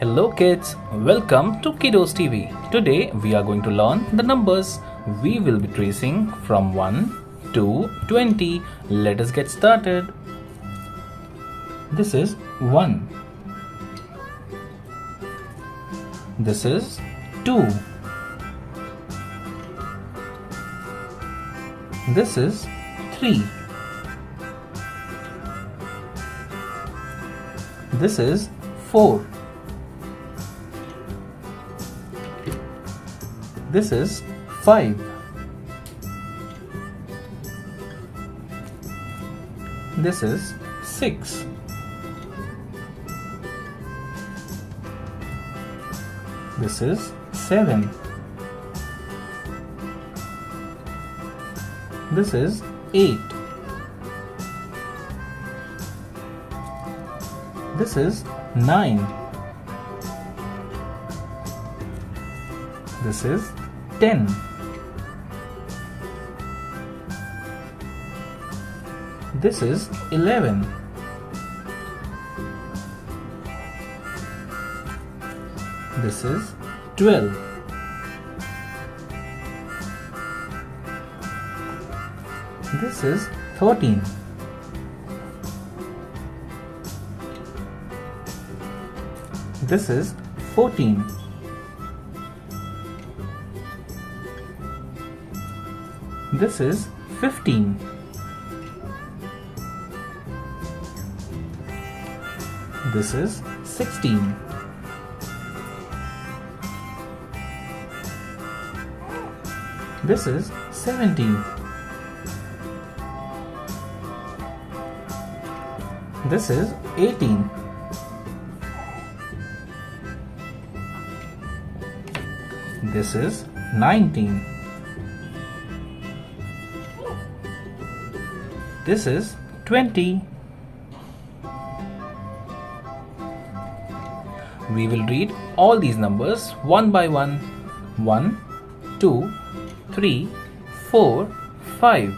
Hello kids, welcome to Kiddos TV. Today we are going to learn the numbers. We will be tracing from 1 to 20. Let us get started. This is 1. This is 2. This is 3. This is 4. This is 5. This is 6. This is 7. This is 8. This is 9. This is 10. This is 11. This is 12. This is 13. This is 14. This is 15. This is 16. This is 17. This is 18. This is 19. This is 20. We will read all these numbers one by one. 1, 2, 3, 4, 5,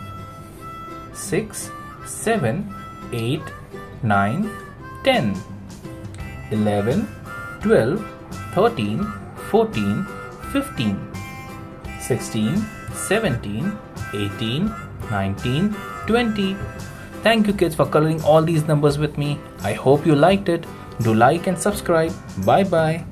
6, 7, 8, 9, 10, 11, 12, 13, 14, 15, 16, 17, 18, 19, 20. Thank you kids for coloring all these numbers with me. I hope you liked it. Do like and subscribe. Bye bye.